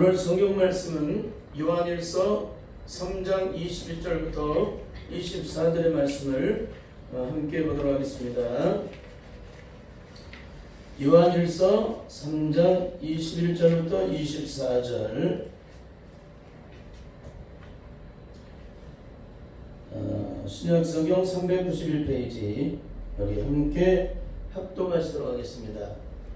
오늘 성경 말씀은 요한일서 3장 21절부터 24절의 말씀을 함께 보도록 하겠습니다. 요한일서 3장 21절부터 24절 신약성경 391페이지 여기 함께 합독하시도록 하겠습니다.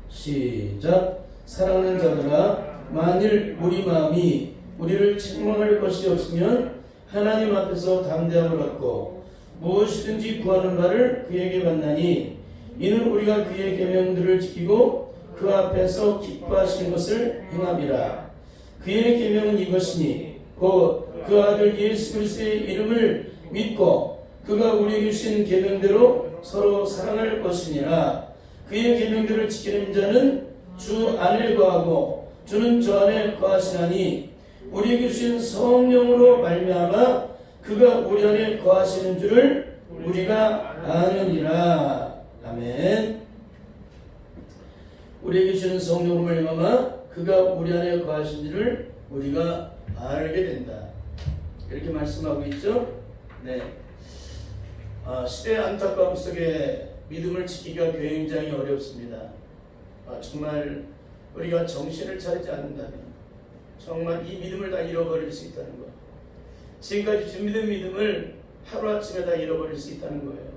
시작. 사랑하는 자들아, 만일 우리 마음이 우리를 책망할 것이 없으면 하나님 앞에서 담대함을 얻고 무엇이든지 구하는 바를 그에게 받나니 이는 우리가 그의 계명들을 지키고 그 앞에서 기뻐하시는 것을 행함이라. 그의 계명은 이것이니 곧 그 아들 예수 그리스도의 이름을 믿고 그가 우리에게 주신 계명대로 서로 사랑할 것이니라. 그의 계명들을 지키는 자는 주 안에 거하고 주는 저 안에 거하시나니 우리에게 주신 성령으로 말미암아 그가 우리 안에 거하시는 줄을 우리가 아느니라. 아멘. 우리에게 주신 성령으로 말미암아 그가 우리 안에 거하신 줄을 우리가 알게 된다. 이렇게 말씀하고 있죠. 네. 시대의 안타까움 속에 믿음을 지키기가 굉장히 어렵습니다. 정말 우리가 정신을 차리지 않는다면 정말 이 믿음을 다 잃어버릴 수 있다는 것. 지금까지 준비된 믿음을 하루아침에 다 잃어버릴 수 있다는 거예요.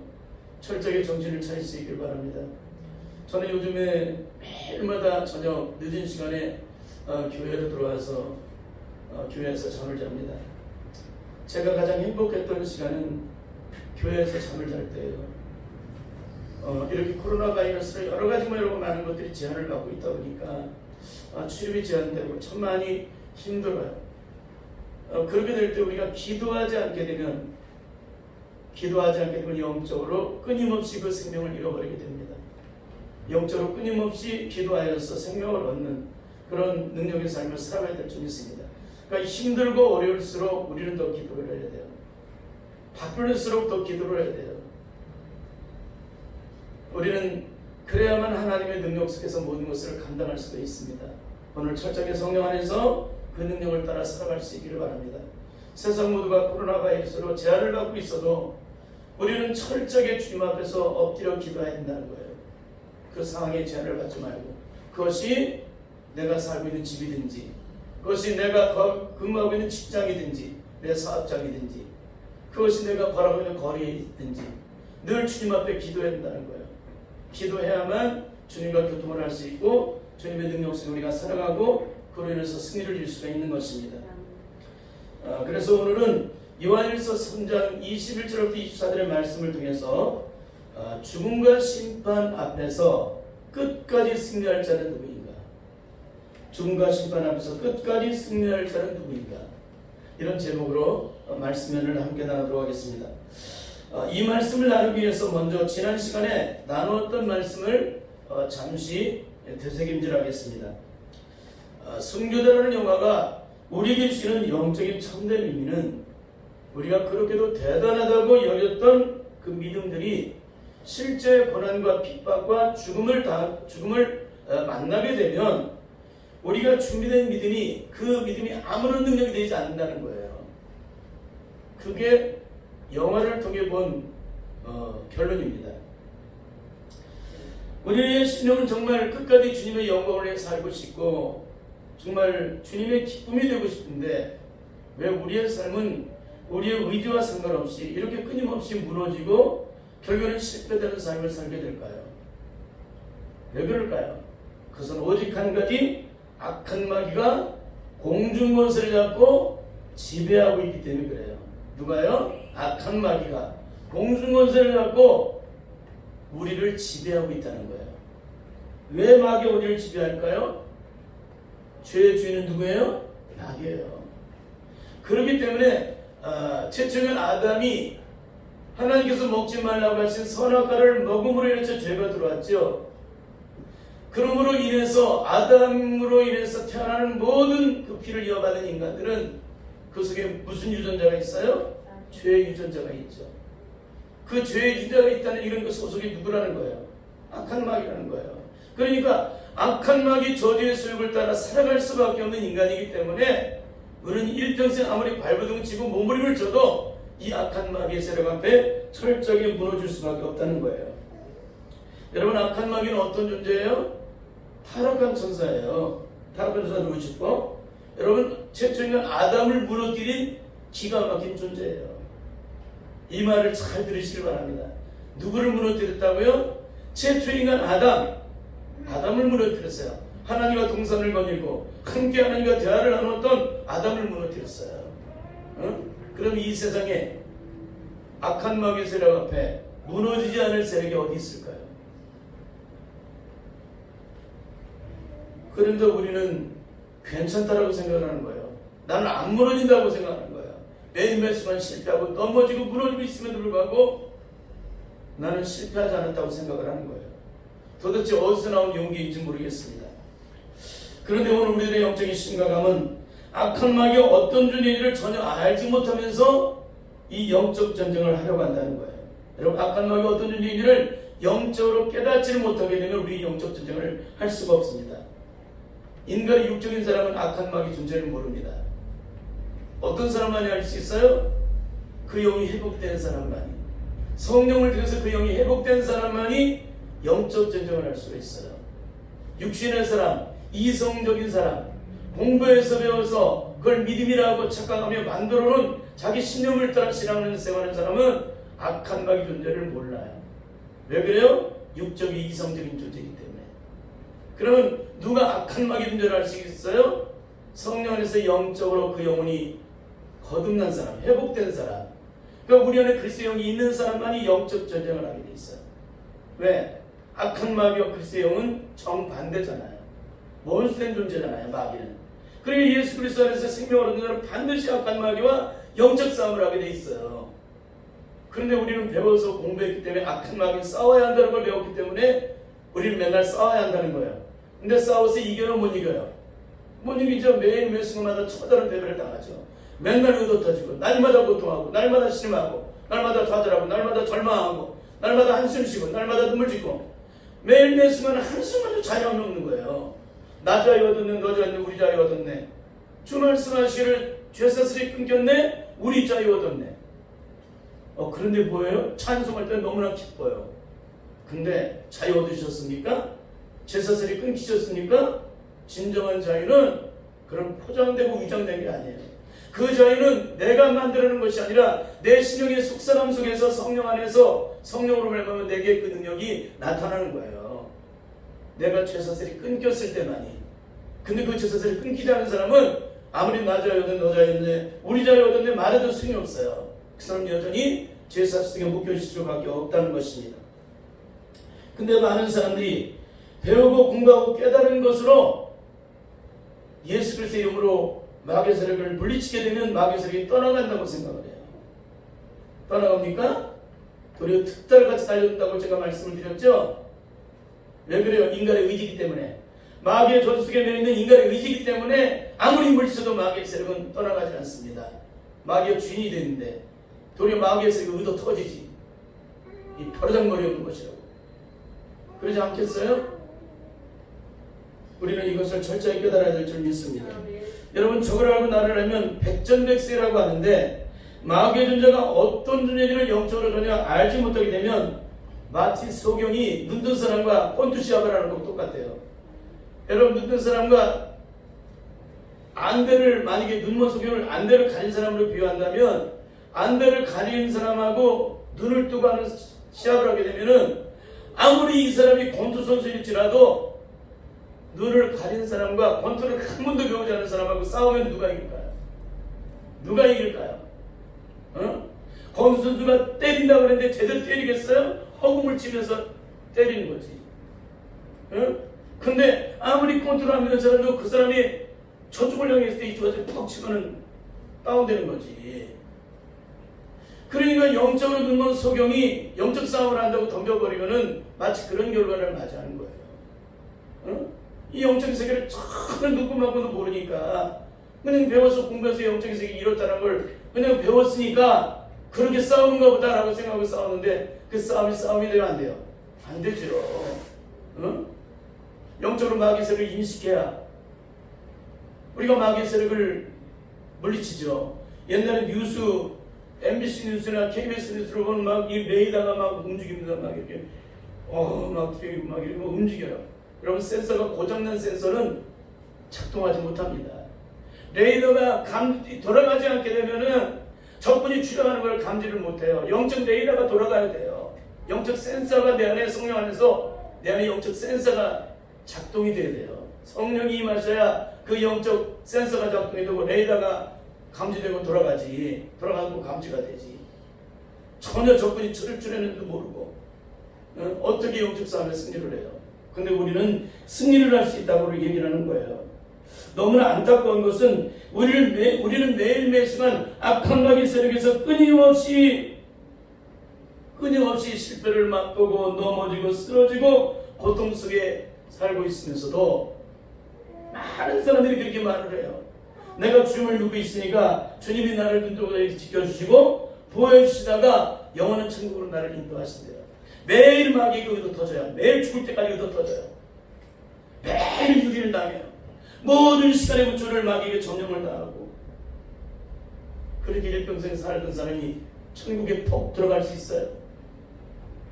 철저하게 정신을 차릴 수 있길 바랍니다. 저는 요즘에 매일마다 저녁 늦은 시간에 교회로 들어와서 교회에서 잠을 잡니다. 제가 가장 행복했던 시간은 교회에서 잠을 잘 때예요. 이렇게 코로나 바이러스로 여러 가지 많은 것들이 제한을 받고 있다 보니까 출입이 제한되고 참 많이 힘들어요. 그렇게 될 때 우리가 기도하지 않게 되면 영적으로 끊임없이 그 생명을 잃어버리게 됩니다. 영적으로 끊임없이 기도하여서 생명을 얻는 그런 능력의 삶을 살아가야 될 줄 믿습니다. 그러니까 힘들고 어려울수록 우리는 더 기도를 해야 돼요. 바쁠수록 더 기도를 해야 돼요. 우리는 그래야만 하나님의 능력 속에서 모든 것을 감당할 수가 있습니다. 오늘 철저하게 성령 안에서 그 능력을 따라 살아갈 수 있기를 바랍니다. 세상 모두가 코로나 바이러스로 제한을 받고 있어도 우리는 철저하게 주님 앞에서 엎드려 기도해야 한다는 거예요. 그 상황에 제한을 받지 말고, 그것이 내가 살고 있는 집이든지, 그것이 내가 근무하고 있는 직장이든지, 내 사업장이든지, 그것이 내가 걸어가고 있는 거리에 있든지 늘 주님 앞에 기도해야 한다는 거예요. 기도해야만 주님과 교통을 할 수 있고 주님의 능력 속에 우리가 살아가고 그로 인해서 승리를 이룰 수가 있는 것입니다. 그래서 오늘은 요한일서 3장 21절부터 24절의 말씀을 통해서 죽음과 심판 앞에서 끝까지 승리할 자는 누구인가? 죽음과 심판 앞에서 끝까지 승리할 자는 누구인가? 이런 제목으로 말씀을 함께 나누도록 하겠습니다. 이 말씀을 나누기 위해서 먼저 지난 시간에 나누었던 말씀을 잠시 되새김질하겠습니다. 순교자라는 영화가 우리에게 주시는 영적인 참된 의미는 우리가 그렇게도 대단하다고 여겼던 그 믿음들이 실제 고난과 핍박과 죽음을 만나게 되면 우리가 준비된 믿음이 그 믿음이 아무런 능력이 되지 않는다는 거예요. 그게 영화를 통해 본 결론입니다. 우리의 신령은 정말 끝까지 주님의 영광을 위해 살고 싶고 정말 주님의 기쁨이 되고 싶은데 왜 우리의 삶은 우리의 의지와 상관없이 이렇게 끊임없이 무너지고 결국에는 실패되는 삶을 살게 될까요? 왜 그럴까요? 그것은 오직 한 가지 악한 마귀가 공중권세를 잡고 지배하고 있기 때문에 그래요. 누가요? 악한 마귀가 공중권세를 갖고 우리를 지배하고 있다는 거예요. 왜 마귀가 우리를 지배할까요? 죄의 주인은 누구예요? 마귀예요. 그렇기 때문에 최초의 아담이 하나님께서 먹지 말라고 하신 선악과를 먹음으로 인해서 죄가 들어왔죠. 그러므로 인해서 아담으로 인해서 태어나는 모든 그 피를 이어받은 인간들은 그 속에 무슨 유전자가 있어요? 죄의 유전자가 있죠. 그 죄의 유전자가 있다는 이런 그 소속이 누구라는 거예요? 악한 마귀라는 거예요. 그러니까 악한 마귀 저주의 수욕을 따라 살아갈 수밖에 없는 인간이기 때문에 우리는 일평생 아무리 발버둥 치고 몸부림을 쳐도 이 악한 마귀의 세력 앞에 철저하게 무너질 수밖에 없다는 거예요. 여러분, 악한 마귀는 어떤 존재예요? 타락한 천사예요. 타락한 천사 누구시고? 여러분, 최초 인간 아담을 무너뜨린 기가 막힌 존재예요. 이 말을 잘 들으시길 바랍니다. 누구를 무너뜨렸다고요? 최초 인간 아담을 무너뜨렸어요. 하나님과 동산을 거닐고 함께 하나님과 대화를 나눴던 아담을 무너뜨렸어요. 그럼 이 세상에 악한 마귀의 세력 앞에 무너지지 않을 세력이 어디 있을까요? 그런데 우리는 괜찮다라고 생각하는 거예요. 나는 안 무너진다고 생각하는 거예요. 매일매일 순간 실패하고 넘어지고 무너지고 있음에도 불구하고 나는 실패하지 않았다고 생각을 하는 거예요. 도대체 어디서 나온 용기인지 모르겠습니다. 그런데 오늘 우리들의 영적인 심각함은 악한 마귀가 어떤 존재인지를 전혀 알지 못하면서 이 영적 전쟁을 하려고 한다는 거예요. 여러분, 악한 마귀가 어떤 존재인지를 영적으로 깨닫지를 못하게 되면 우리 영적 전쟁을 할 수가 없습니다. 인간의 육적인 사람은 악한 마귀 존재를 모릅니다. 어떤 사람만이 알 수 있어요? 그 영이 회복된 사람만이, 성령을 통해서 그 영이 회복된 사람만이 영적 전쟁을 할 수가 있어요. 육신의 사람, 이성적인 사람, 공부해서 배워서 그걸 믿음이라고 착각하며 만들어놓은 자기 신념을 따라 신앙을 생활하는 사람은 악한 마귀 존재를 몰라요. 왜 그래요? 육적인 이성적인 존재이기 때문에. 그러면 누가 악한 마귀 존재를 알 수 있어요? 성령 안에서 영적으로 그 영혼이 거듭난 사람, 회복된 사람. 그러니까 우리 안에 그리스도의 영이 있는 사람만이 영적 전쟁을 하게 돼 있어요. 왜? 악한 마귀와 그리스도의 영은 정반대잖아요. 원수된 존재잖아요, 마귀는. 그러니까 예수 그리스도 안에서 생명을 얻는 사람은 반드시 악한 마귀와 영적 싸움을 하게 돼 있어요. 그런데 우리는 배워서 공부했기 때문에 악한 마귀는 싸워야 한다는 걸 배웠기 때문에 우리는 맨날 싸워야 한다는 거예요. 근데 싸워서 이겨요, 못 이겨요? 못 이기죠. 매일 순간마다 처다른 패배를 당하죠. 맨날 의도 터지고, 날마다 고통하고, 날마다 실망하고, 날마다 좌절하고, 날마다 절망하고, 날마다 한숨 쉬고, 날마다 눈물 짓고, 매일 순간은 한순간도 자유함이 없는 거예요. 나 자유 얻었네, 너 자유 얻네, 우리 자유 얻었네. 주 말씀하시기를 죄사슬이 끊겼네, 우리 자유 얻었네. 그런데 뭐예요? 찬송할 때 너무나 기뻐요. 근데 자유 얻으셨습니까? 죄사슬이 끊기셨습니까? 진정한 자유는 그런 포장되고 위장된 게 아니에요. 그 자유는 내가 만들어낸 것이 아니라 내 신령의 속사람 속에서 성령 안에서 성령으로 말하면 내게 그 능력이 나타나는 거예요. 내가 죄사슬이 끊겼을 때만이. 근데 그 죄사슬이 끊기지 않은 사람은 아무리 나 자유 얻었네, 너 자유 얻었네, 우리 자유 얻었네 말해도 소용이 없어요. 그 사람은 여전히 죄사슬에 묶여질 수밖에 없다는 것입니다. 근데 많은 사람들이 배우고 공부하고 깨달은 것으로 예수 그리스도의 이름으로 마귀의 세력을 물리치게 되면 마귀의 세력이 떠나간다고 생각을 해요. 떠나갑니까? 도리어 특달같이 달려든다고 제가 말씀을 드렸죠? 왜 그래요? 인간의 의지이기 때문에. 마귀의 저주 속에 매여있는 인간의 의지이기 때문에 아무리 물리쳐도 마귀의 세력은 떠나가지 않습니다. 마귀의 주인이 되는데 도리어 마귀의 세력이 의도 터지지. 이 버르장머리 없는 것이라고. 그러지 않겠어요? 우리는 이것을 철저히 깨달아야 될 줄 믿습니다. 여러분, 저걸 알고 나를 알면 백전백세라고 하는데 마귀의 존재가 어떤 존재인지를 영적으로 전혀 알지 못하게 되면 마치 소경이 눈뜬 사람과 본투시합을 하는 것과 똑같아요. 여러분, 눈뜬 사람과 안대를, 만약에 눈먼 소경을 안대를 가진 사람으로 비유한다면 안대를 가진 사람하고 눈을 뜨고 하는 시합을 하게 되면은 아무리 이 사람이 권투 선수일지라도 눈을 가린 사람과 권투를 한 번도 배우지 않은 사람하고 싸우면 누가 이길까요? 누가 이길까요? 권투 선수가 때린다고 그랬는데 제대로 때리겠어요? 허공을 치면서 때리는 거지. 근데 아무리 권투를 하는 사람도 그 사람이 저쪽을 향했을 때 이쪽에서 푹 치고는 다운되는 거지. 그러니까 영적으로 눈먼 소경이 영적 싸움을 한다고 덤벼버리면은 마치 그런 결과를 맞이하는 거예요. 이 영적인 세계를 전혀 누구만고도 모르니까 그냥 배워서 공부해서 영적인 세계 이렇다는 걸 그냥 배웠으니까 그렇게 싸우는가 보다라고 생각하고 싸우는데 그 싸움이 되면 안 돼요. 안 되죠. 영적으로 마귀 세력을 인식해야 우리가 마귀 세력을 물리치죠. 옛날에 뉴스, MBC 뉴스나 KBS 뉴스로 보면 막 이 레이더가 막 움직입니다. 막 이렇게 막 이렇게 움직여요. 여러분, 센서가 고장난 센서는 작동하지 못합니다. 레이더가 돌아가지 않게 되면은 적군이 출현하는 걸 감지를 못해요. 영적 레이더가 돌아가야 돼요. 영적 센서가 내 안에, 성령 안에서 내 안에 영적 센서가 작동이 돼야 돼요. 성령이 임하셔야 그 영적 센서가 작동이 되고 레이더가 감지되고 돌아가고 감지가 되지. 전혀 적군이 칠 줄 했는지도 모르고 어떻게 영적 싸움에 승리를 해요. 근데 우리는 승리를 할 수 있다고 얘기를 하는 거예요. 너무나 안타까운 것은 우리는 매일매일 순간 악한 마귀 세력에서 끊임없이 실패를 맛보고 넘어지고 쓰러지고 고통 속에 살고 있으면서도 많은 사람들이 그렇게 말을 해요. 내가 주님을 믿고 있으니까 주님이 나를 근접하게 지켜주시고 보여주시다가 영원한 천국으로 나를 인도하신대요. 매일 마귀가 의도 터져요. 매일 죽을 때까지 의도 터져요. 매일 유기를 당해요. 모든 시간의 우초를 마귀에게 점령을 당하고 그렇게 일평생 살던 사람이 천국에 퍽 들어갈 수 있어요.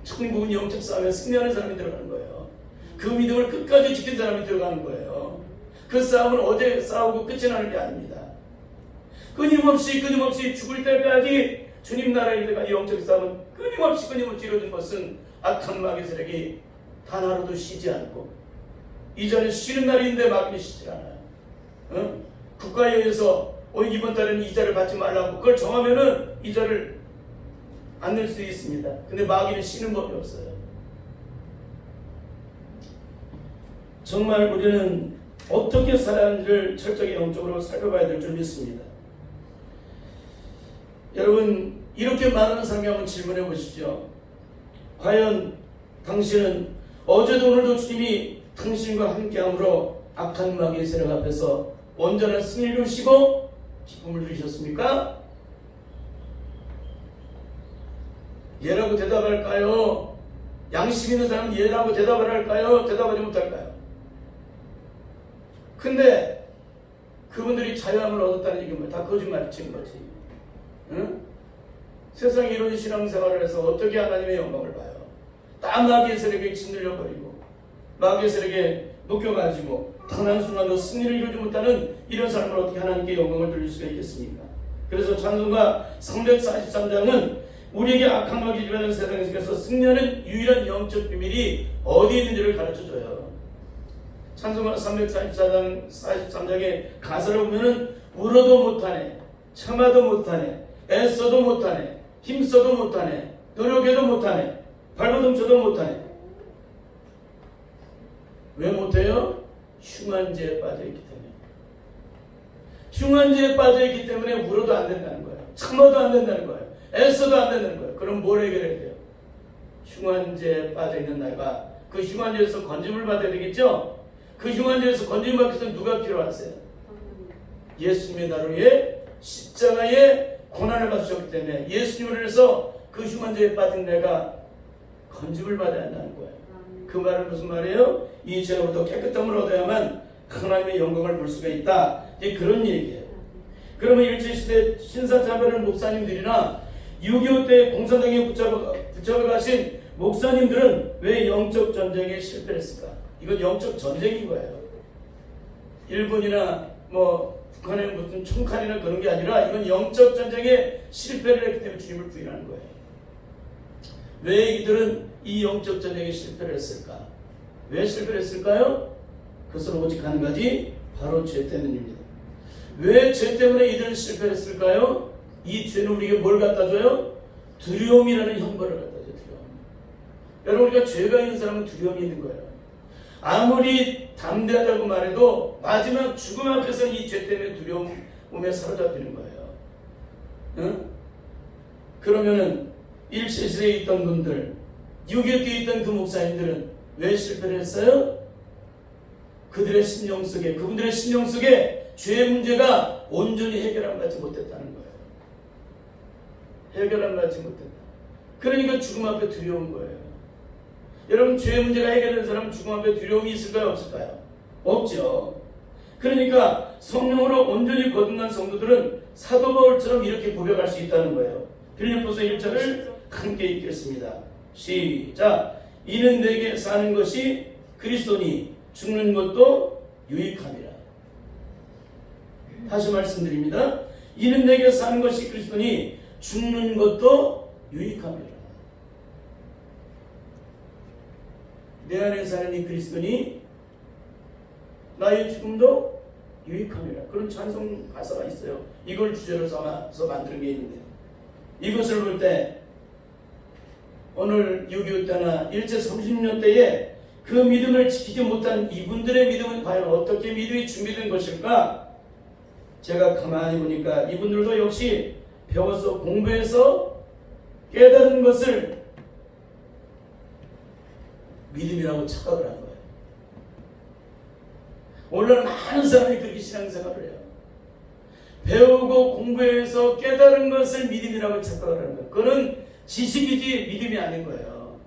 천국은 영적 싸움에 승리하는 사람이 들어가는 거예요. 그 믿음을 끝까지 지킨 사람이 들어가는 거예요. 그 싸움은 어제 싸우고 끝이 나는 게 아닙니다. 끊임없이 죽을 때까지 주님 나라에 들어가 영적 싸움은 끊임없이 이루어진 것은 악한 마귀 세력이 단 하루도 쉬지 않고 이전에 쉬는 날인데 마귀는 쉬지 않아요. 국가에 의해서 이번 달에는 이자를 받지 말라고 그걸 정하면은 이자를 안 낼 수 있습니다. 근데 마귀는 쉬는 법이 없어요. 정말 우리는 어떻게 살아야하는지를 철저히 영적으로 살펴봐야 될 줄 믿습니다. 여러분, 이렇게 말하는 사람이 한번 질문해 보십시오. 과연 당신은 어제도 오늘도 주님이 당신과 함께함으로 악한 마귀의 세력 앞에서 온전한 승리를 이루시고 기쁨을 누리셨습니까? 예라고 대답할까요? 양심 있는 사람은 예라고 대답을 할까요? 대답하지 못할까요? 근데 그분들이 자유함을 얻었다는 얘기는 다 거짓말 치는 거지. 응? 세상에 이런 신앙생활을 해서 어떻게 하나님의 영광을 봐요? 다 마귀의 세력에 짓눌려 버리고 마귀의 세력에 묶여가지고 단 한순간도 승리를 이루지 못하는 이런 사람을 어떻게 하나님께 영광을 돌릴 수가 있겠습니까? 그래서 찬송가 343장은 우리에게 악한 마귀 지배하는 세상 속에서 승리하는 유일한 영적 비밀이 어디에 있는지를 가르쳐줘요. 찬송가 343장의 가사를 보면은 울어도 못하네, 참아도 못하네, 애써도 못하네, 힘써도 못하네, 노력해도 못하네, 발버둥쳐도 못하네. 왜 못해요? 흉한죄에 빠져있기 때문에. 흉한죄에 빠져있기 때문에 울어도 안 된다는 거예요. 참아도 안 된다는 거예요. 애써도 안 된다는 거예요. 그럼 뭘 해결해야 돼요? 흉한죄에 빠져있는 나이가 그 흉한죄에서 건짐을 받아야 되겠죠? 그 흉한죄에서 건짐을 받기 위해서 누가 필요하세요? 예수님의 나를 위해 십자가에 고난을 받으셨기 때문에 예수님을 위해서 그 흉한죄에 빠진 내가 건짐을 받아야 한다는 거예요. 그 말은 무슨 말이에요? 이 죄로부터 깨끗함을 얻어야만 하나님의 영광을 볼 수가 있다. 이제 그런 얘기예요. 그러면 일제시대 신사참배를 목사님들이나 6.25 때 공산당에 붙잡아 가신 목사님들은 왜 영적 전쟁에 실패를 했을까? 이건 영적 전쟁인 거예요. 일본이나 북한의 무슨 총칼이나 그런 게 아니라 이건 영적 전쟁에 실패를 했기 때문에 주님을 부인하는 거예요. 왜 이들은 이 영적 전쟁에 실패를 했을까? 왜 실패를 했을까요? 그것은 오직 한 가지, 바로 죄 때문입니다. 왜 죄 때문에 이들은 실패를 했을까요? 이 죄는 우리에게 뭘 갖다 줘요? 두려움이라는 형벌을 갖다 줘요. 두려움. 여러분, 우리가 죄가 있는 사람은 두려움이 있는 거예요. 아무리 담대하다고 말해도 마지막 죽음 앞에서 이 죄 때문에 두려움에 사로잡히는 거예요. 응? 그러면은 1세시대에 있던 분들, 6.25 때 있던 그 목사님들은 왜 실패를 했어요? 그분들의 심령 속에 죄의 문제가 온전히 해결함 받지 못했다는 거예요. 해결함 받지 못했다. 그러니까 죽음 앞에 두려운 거예요. 여러분, 죄의 문제가 해결된 사람은 죽음 앞에 두려움이 있을까요, 없을까요? 없죠. 그러니까 성령으로 온전히 거듭난 성도들은 사도 바울처럼 이렇게 고백할 수 있다는 거예요. 빌립보서 1절을 함께 읽겠습니다. 시작. 이는 내게 사는 것이 그리스도니 죽는 것도 유익함이라. 다시 말씀드립니다. 이는 내게 사는 것이 그리스도니 죽는 것도 유익함이라. 내 안에 사는 이 그리스도니 나의 죽음도 유익함이라. 그런 찬송 가사가 있어요. 이걸 주제로 삼아서 만든 게 있는데, 이것을 볼 때 오늘 6.25 때나 일제 30년 때에 그 믿음을 지키지 못한 이분들의 믿음은 과연 어떻게 믿음이 준비된 것일까? 제가 가만히 보니까 이분들도 역시 배워서 공부해서 깨달은 것을 믿음이라고 착각을 한 거예요. 오늘날 많은 사람이 그렇게 신앙생활을 해요. 배우고 공부해서 깨달은 것을 믿음이라고 착각을 하는 거예요. 그건 지식이지 믿음이 아닌 거예요.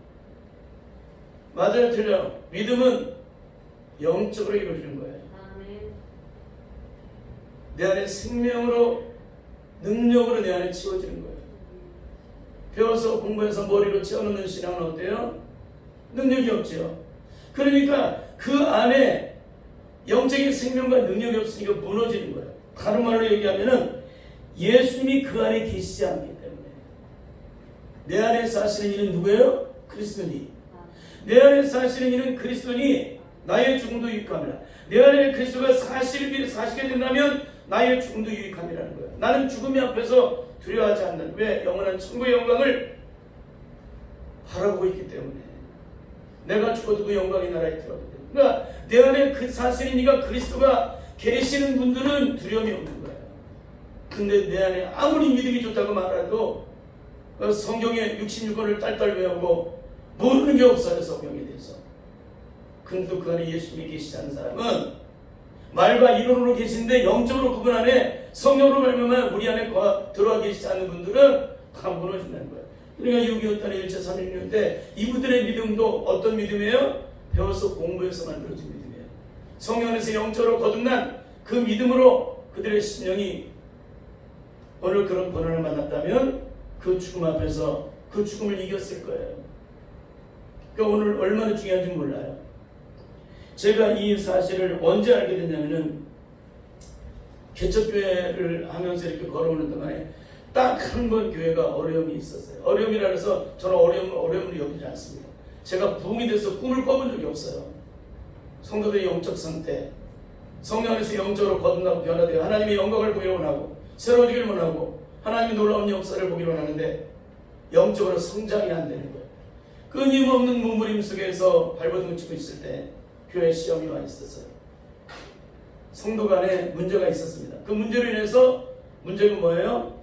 맞아요, 틀려요? 믿음은 영적으로 이루어지는 거예요. 내 안에 생명으로, 능력으로 내 안에 채워지는 거예요. 배워서 공부해서 머리로 채워놓는 신앙은 어때요? 능력이 없죠. 그러니까 그 안에 영적인 생명과 능력이 없으니까 무너지는 거예요. 다른 말로 얘기하면은 예수님이 그 안에 계시지 않기 때문에. 내 안에 사시는 이는 누구예요? 그리스도니. 내 안에 사시는 이는 그리스도니 나의 죽음도 유익함이라. 내 안에 그리스도가 사시게 된다면 나의 죽음도 유익함이라는 거예요. 나는 죽음이 앞에서 두려워하지 않는다. 왜? 영원한 천국의 영광을 바라보고 있기 때문에. 내가 죽어도 그 영광이 나라에 들어가기 때문에. 그러니까 내 안에 그 사실이니까 그리스도가 계시는 분들은 두려움이 없는 거예요. 근데 내 안에 아무리 믿음이 좋다고 말해도 성경의 66권을 딸딸 외우고 모르는 게 없어요, 성경에 대해서. 근데 그 안에 예수님이 계시지 않은 사람은 말과 이론으로 계신데 영적으로 그분 안에 성령으로 말미암아 우리 안에 들어와 계시지 않는 분들은 다 무너진다는 거예요. 그러니까 6.25 때는 1차 3.16 때 이분들의 믿음도 어떤 믿음이에요? 배워서 공부해서 만들어진 믿음이에요. 성령 안에서 영적으로 거듭난 그 믿음으로 그들의 심령이 오늘 그런 고난을 만났다면 그 죽음 앞에서 그 죽음을 이겼을 거예요. 그러니까 오늘 얼마나 중요한지 몰라요. 제가 이 사실을 언제 알게 됐냐면은 개척교회를 하면서 이렇게 걸어오는 동안에 딱 한 번 교회가 어려움이 있었어요. 어려움이라 해서 저는 어려움을 여기지 않습니다. 제가 부흥이 돼서 꿈을 꿔본 적이 없어요. 성도들의 영적 상태, 성령 안에서 영적으로 거듭나고 변화되어 하나님의 영광을 보기를 원하고 새로워지기를 원하고 하나님의 놀라운 역사를 보기를 원하는데 영적으로 성장이 안 되는 거예요. 끊임없는 몸부림 속에서 발버둥 치고 있을 때 교회 시험이 와 있었어요. 성도 간에 문제가 있었습니다. 그 문제로 인해서 문제가 뭐예요?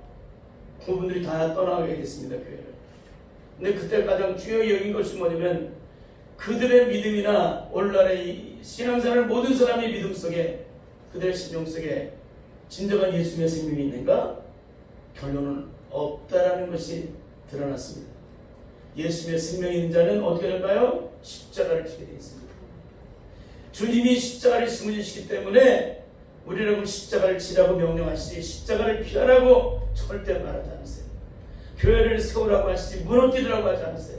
그분들이 다 떠나게 됐습니다, 교회를. 근데 그때 가장 중요하게 여긴 것이 뭐냐면 그들의 믿음이나 오늘날의 신앙생활 모든 사람의 믿음 속에 그들의 심령 속에 진정한 예수님의 생명이 있는가? 결론은 없다라는 것이 드러났습니다. 예수님의 생명이 있는 자는 어떻게 될까요? 십자가를 지게 되어 있습니다. 주님이 십자가를 심으시기 때문에 우리라고 십자가를 지라고 명령하시지 십자가를 피하라고 절대 말하지 않으세요. 교회를 세우라고 하시지 무너뜨리라고 하지 않으세요.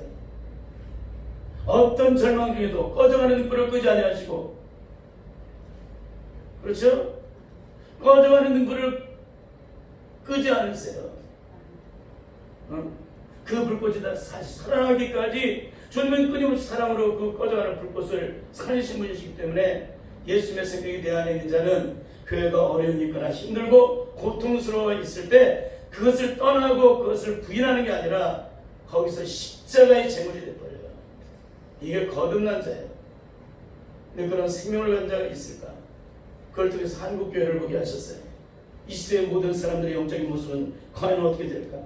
어떤 절망 중에도 꺼져가는 등불을 끄지 아니하시고, 그렇죠? 꺼져가는 등불을 끄지 않으세요. 그 불꽃이 다 살아나기까지 주님은 끊임없이 사랑으로 그 꺼져가는 불꽃을 살리신 분이시기 때문에 예수님의 생명이 내 안에 있는 자는 교회가 어려움이 있거나 힘들고 고통스러워 있을 때 그것을 떠나고 그것을 부인하는 게 아니라 거기서 십자가의 제물이 되어버려요. 이게 거듭난 자예요. 근데 그런 생명을 가진 자가 있을까? 그걸 통해서 한국교회를 보게 하셨어요. 이 시대의 모든 사람들의 영적인 모습은 과연 어떻게 될까?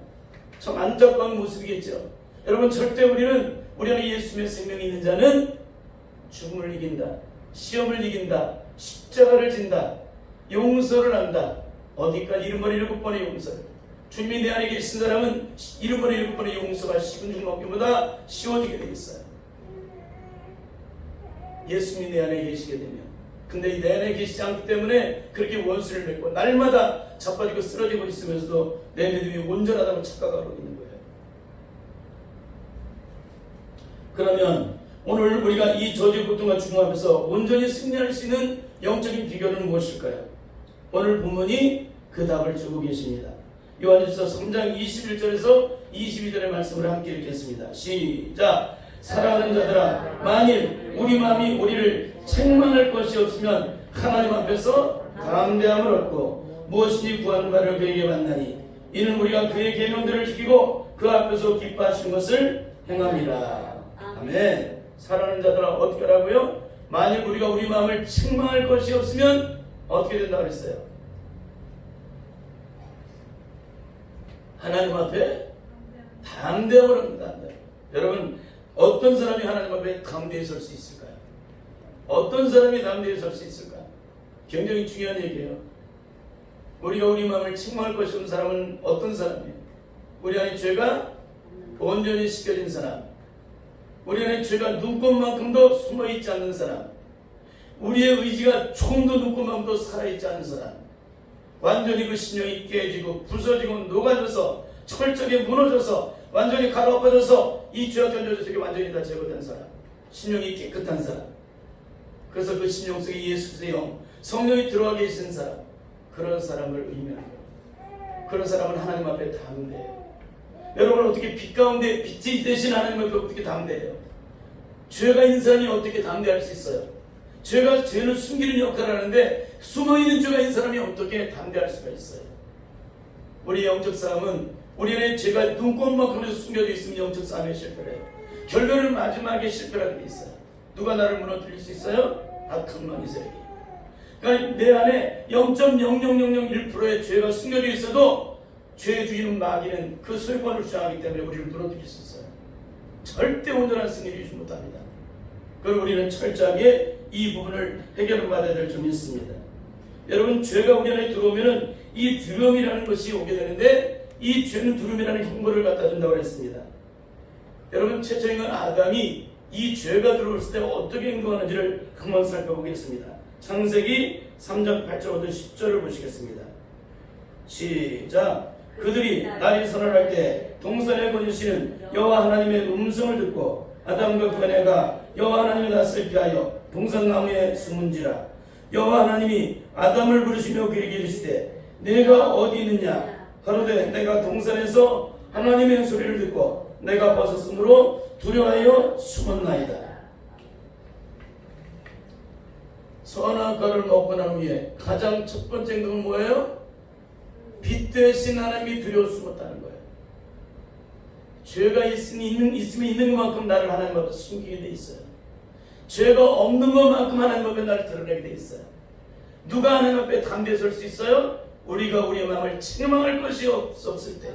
참 안타까운 모습이겠죠. 여러분, 절대 우리는 우리 안에 예수님의 생명이 있는 자는 죽음을 이긴다, 시험을 이긴다, 십자가를 진다, 용서를 한다. 어디까지 7번 7번의 용서를. 주님이 내 안에 계신 사람은 7번 7번의 용서가 식은 죽 먹기보다 쉬워지게 되겠어요. 예수님이 내 안에 계시게 되면, 근데 내 안에 계시지 않기 때문에 그렇게 원수를 맺고 날마다 자빠지고 쓰러지고 있으면서도 내 믿음이 온전하다고 착각하고 있는 거예요. 그러면 오늘 우리가 이 저주의 고통과 죽음 앞에서 온전히 승리할 수 있는 영적인 비결은 무엇일까요? 오늘 본문이 그 답을 주고 계십니다. 요한일서 3장 21절에서 22절의 말씀을 함께 읽겠습니다. 시작. 사랑하는 자들아, 만일 우리 마음이 우리를 책망할 것이 없으면 하나님 앞에서 담대함을 얻고 무엇이니 구하는 바를 그에게 만나니 이는 우리가 그의 계명들을 지키고 그 앞에서 기뻐하시는 것을 행함이라. 아멘. 사랑하는 자들아, 어떻게 하라고요? 만일 우리가 우리 마음을 책망할 것이 없으면 어떻게 된다고 그랬어요? 하나님 앞에 담대함을 얻는다. 여러분, 어떤 사람이 하나님 앞에 담대히 설 수 있을까요? 어떤 사람이 담대히 설 수 있을까요? 굉장히 중요한 얘기예요. 우리가 우리 마음을 책망할 것이 없는 사람은 어떤 사람이에요? 우리 안에 죄가 온전히 씻겨진 사람, 우리 안에 죄가 눈꽃만큼도 숨어있지 않는 사람, 우리의 의지가 조금도 눈꽃만큼도 살아있지 않은 사람, 완전히 그 신령이 깨지고 부서지고 녹아져서 철저하게 무너져서 완전히 가로엎어져서 이 죄와 견져져서 완전히 다 제거된 사람, 신령이 깨끗한 사람, 그래서 그 신령 속에 예수의 영, 성령이 들어와 계신 사람, 그런 사람을 의미하는 거예요. 그런 사람은 하나님 앞에 담대해요. 여러분, 어떻게 빛 가운데 빛이 되신 하나님 앞에 어떻게 담대해요? 죄가 있는 사람이 어떻게 담대할 수 있어요? 죄는 숨기는 역할을 하는데 숨어있는 죄가 있는 사람이 어떻게 담대할 수가 있어요? 우리 영적 싸움은 우리 안에 죄가 눈꽃만큼도 숨겨져 있으면 영적 싸움에 실패해요. 결과는 마지막에 실패라는 게 있어요. 누가 나를 무너뜨릴 수 있어요? 악한 마귀 세력이. 그러니까 내 안에 0.0001%의 죄가 숨겨져 있어도 죄 주인은 마귀는 그 소유권을 주장하기 때문에 우리를 무너뜨릴 수 있어요. 절대 온전한 승리를 주지 못합니다. 그리고 우리는 철저하게 이 부분을 해결을 받아야 될 점이 있습니다. 여러분, 죄가 우리 안에 들어오면은 이 두려움이라는 것이 오게 되는데 이 죄는 두려움이라는 형벌을 갖다 준다고 했습니다. 여러분, 최초인 건 아담이 이 죄가 들어왔을 때 어떻게 행동하는지를 한번 살펴보겠습니다. 창세기 3장 8절부터 10절을 보시겠습니다. 시작. 그들이 날이 선언할 때 동산에 거주시는 여호와 하나님의 음성을 듣고 아담과 그 아내가 여호와 하나님의 낯을 피하여 동산나무에 숨은지라. 여호와 하나님이 아담을 부르시며 그에게 이르시되 내가 어디 있느냐? 가로되 내가 동산에서 하나님의 소리를 듣고 내가 벗었으므로 두려워하여 숨었나이다. 선악과를 먹고 난 후에 가장 첫 번째 행동은 뭐예요? 빛 대신 하나님이 두려워 숨었다는 거예요. 죄가 있으면 있는 것만큼 나를 하나님 앞에 숨기게 돼 있어요. 죄가 없는 것만큼 하나님 앞에 나를 드러내게 돼 있어요. 누가 하나님 앞에 담대히 설 수 있어요? 우리가 우리의 마음을 책망할 것이 없을 때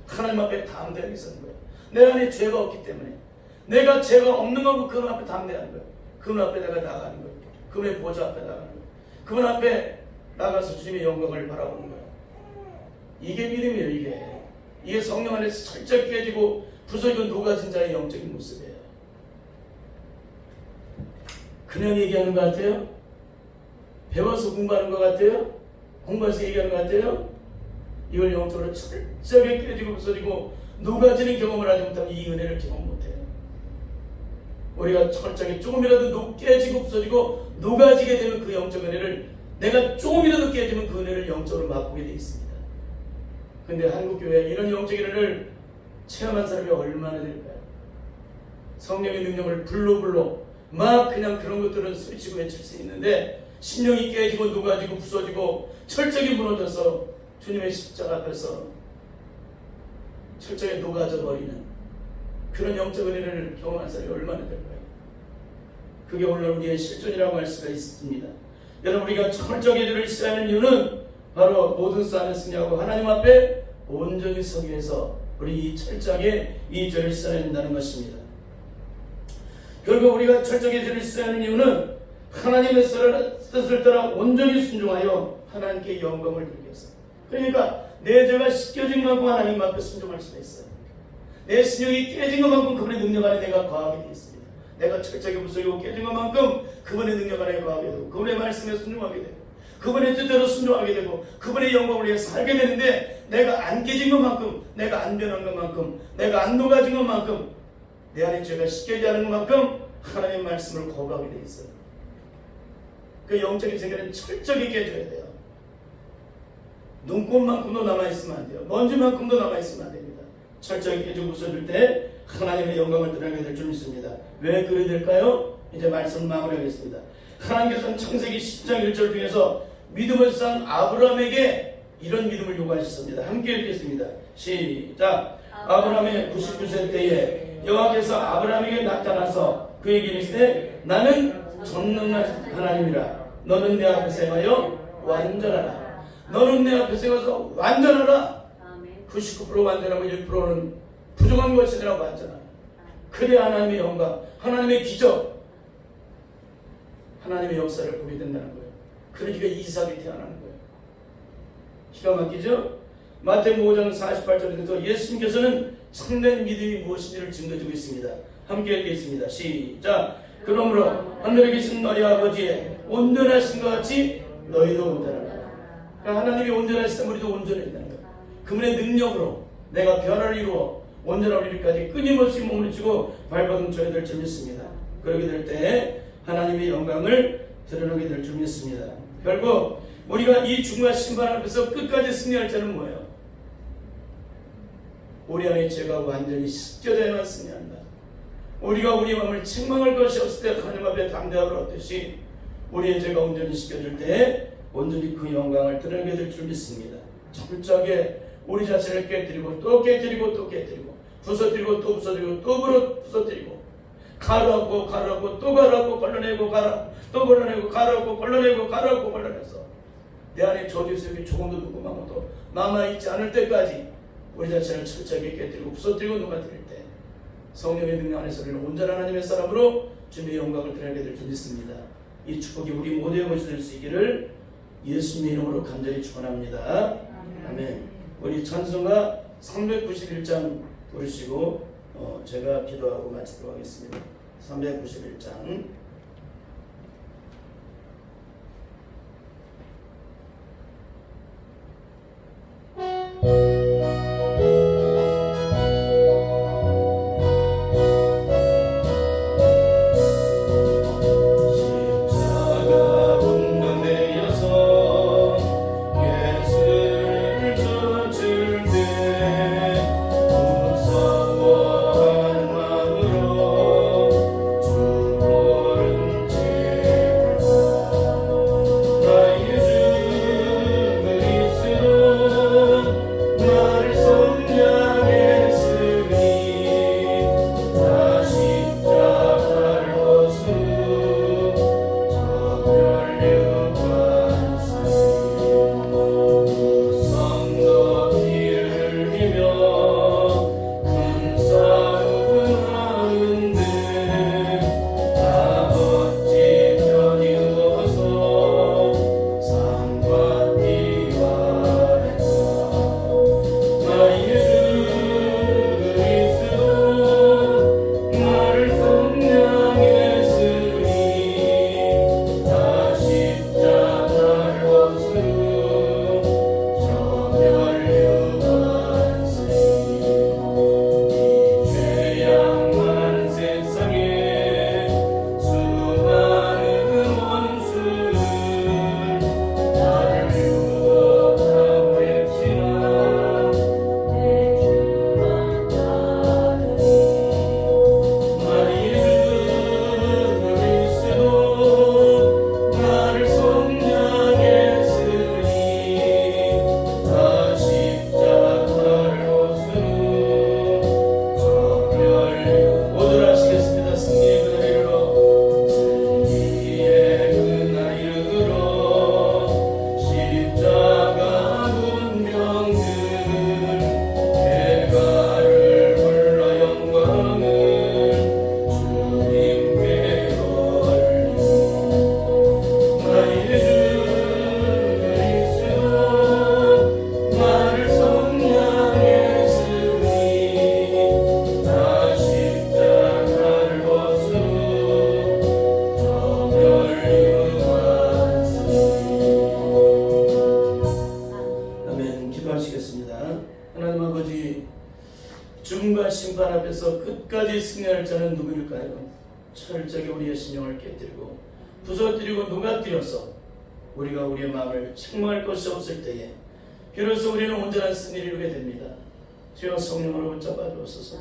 하나님 앞에 담대하게 서는 거예요. 내 안에 죄가 없기 때문에 내가 죄가 없는 것만큼 그분 앞에 담대하는 거예요. 그분 앞에 내가 나가는 거예요. 그분의 보좌 앞에 나가는 거예요. 그분 앞에 나가서 주님의 영광을 바라보는 거예요. 이게 믿음이에요. 이게 성령 안에서 철저히 깨지고 부서지고 녹아진 자의 영적인 모습이에요. 그냥 얘기하는 것 같아요? 배워서 공부하는 것 같아요? 공부해서 얘기하는 것 같아요? 이걸 영적으로 철저하게 깨지고 부서지고 녹아지는 경험을 하지 못하면 이 은혜를 경험 못해요. 우리가 철저하게 조금이라도 깨지고 부서지고 녹아지게 되면 그 영적 은혜를, 내가 조금이라도 깨지면 그 은혜를 영적으로 맛보게 되어 있습니다. 근데 한국교회에 이런 영적 은혜를 체험한 사람이 얼마나 될까요? 성령의 능력을 불러 막 그냥 그런 것들은 소리치고 외칠 수 있는데 신령이 깨지고 녹아지고 부서지고 철저하게 무너져서 주님의 십자가 앞에서 철저하게 녹아져 버리는 그런 영적 은혜를 경험한 사람이 얼마나 될까요? 그게 오늘 우리의 실존이라고 할 수가 있습니다. 여러분, 우리가 철저하게 죄를 씻어야 하는 이유는 바로 모든 싸움에 승리하고 하나님 앞에 온전히 서기 위해서 우리 이 철저하게 이 죄를 씻어야 된다는 것입니다. 결국 우리가 철저하게 죄를 씻어야 하는 이유는 하나님의 뜻을 따라 온전히 순종하여 하나님께 영광을 드리기 위해서. 그러니까 내 죄가 씻겨진 만큼 하나님 앞에 순종할 수가 있어요. 내 신령이 깨진 것만큼 그분의 능력 안에 내가 거하게 되어 있습니다. 내가 철저하게 무서워 깨진 것만큼 그분의 능력 안에 거하게 되고 그분의 말씀에 순종하게 되고 그분의 뜻대로 순종하게 되고 그분의 영광을 위해 살게 되는데 내가 안 깨진 것만큼 내가 안 변한 것만큼 내가 안 녹아진 것만큼 내 안에 죄가 씻겨지지 않은 것만큼 하나님의 말씀을 거부하게 돼 있어요. 그 영적인 세계는 철저히 깨져야 돼요. 눈꽃만큼도 남아있으면 안 돼요. 먼지만큼도 남아있으면 안 됩니다. 철저히 깨지고 부서질 때 하나님의 영광을 드러내게 될 줄 믿습니다. 왜 그래야 될까요? 이제 말씀을 마무리하겠습니다. 하나님께서는 창세기 10장 1절 중에서 믿음을 쌓은 아브라함에게 이런 믿음을 요구하셨습니다. 함께 읽겠습니다. 시작. 아브라함의 99세 때에 여호와께서 아브라함에게 나타나서 그에게 이르시되 나는 전능한 하나님이라. 너는 내 앞에 행하여 완전하라. 너는 내 앞에 세워서 완전하라. 99% 완전하고 1%는 부족한 것이라고 완전하라. 그래 하나님의 영광, 하나님의 기적, 하나님의 역사를 보게 된다는 거예요. 그러니까 이삭이 태어나는 거예요. 기가 막히죠? 마태복음 5장 48절에서 예수님께서는 참된 믿음이 무엇인지를 증거해주고 있습니다. 함께 읽겠습니다. 시작. 그러므로 하늘에 계신 너희 아버지의 온전하신 것 같이 너희도 온전하라. 그러니까 하나님이 온전하시다 우리도 온전해야 된다는 거예요. 그분의 능력으로 내가 변화를 이루어 온전함을 이루기까지 끊임없이 몸을 쥐고 발버둥 쳐야 될 줄 믿습니다. 그렇게 될 때 하나님의 영광을 드러나게 될 줄 믿습니다. 결국 우리가 이 중과 심판 앞에서 끝까지 승리할 자는 뭐예요? 우리 안에 죄가 완전히 씻겨져야만 승리한다. 우리가 우리 마음을 책망할 것이 없을 때 하나님 앞에 담대함을 얻듯이 우리의 죄가 온전히 씻겨질 때 온전히 그 영광을 드러내게 될 줄 믿습니다. 철저하게 우리 자신을 깨뜨리고 또 깨뜨리고 또 깨뜨리고 부서뜨리고 또 부서뜨리고 또 부서뜨리고 가루하고 가루하고 또 가루하고 걸러내고 가루 또 걸러내고 가루하고 걸러내고 가루하고 걸러내서 내 안에 저주색이 조금도 누구만도 남아있지 않을 때까지 우리 자신을 철저하게 깨뜨리고 부서뜨리고 녹아뜨릴 때 성령의 능력 안에서 우리는 온전한 하나님의 사람으로 주님의 영광을 드러내게 될 줄 믿습니다. 이 축복이 우리 모두의 것이 될 수 있기를 예수님의 이름으로 간절히 축원합니다. 아멘. 우리 찬송가 391장 부르시고 제가 기도하고 마치도록 하겠습니다. 391장 무서워하는 마음으로 주 심판 앞에서 끝까지 승리할 자는 누구일까요? 철저하게 우리의 신령을 깨뜨리고 부서뜨리고 누가뜨려서 우리가 우리의 마음을 책망할 것이 없을 때에 비로소 우리는 온전한 승리를 이루게 됩니다. 주여 성령으로 붙잡아 주옵소서.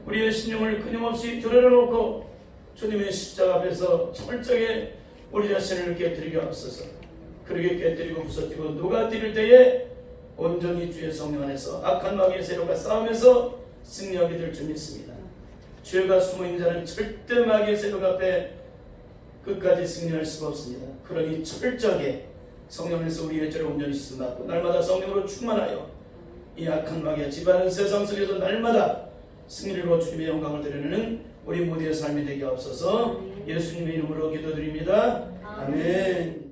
우리의 신령을 끊임없이 들여놓고 주님의 십자가 앞에서 철저하게 우리 자신을 깨뜨리게 하옵소서. 그렇게 깨뜨리고 부서뜨리고 누가뜨릴 때에 온전히 주의 성령 안에서 악한 마귀의 세력과 싸우면서 승리하게 될 줄 믿습니다. 죄가 숨어있는 자는 절대 마귀의 세력 앞에 끝까지 승리할 수가 없습니다. 그러니 철저하게 성령 안에서 우리의 죄를 온전히 씻어놨고 날마다 성령으로 충만하여 이 악한 마귀의 지배하는 세상 속에서 날마다 승리를 이루어 주님의 영광을 드리는 우리 모두의 삶이 되게 하옵소서. 예수님의 이름으로 기도드립니다. 아멘.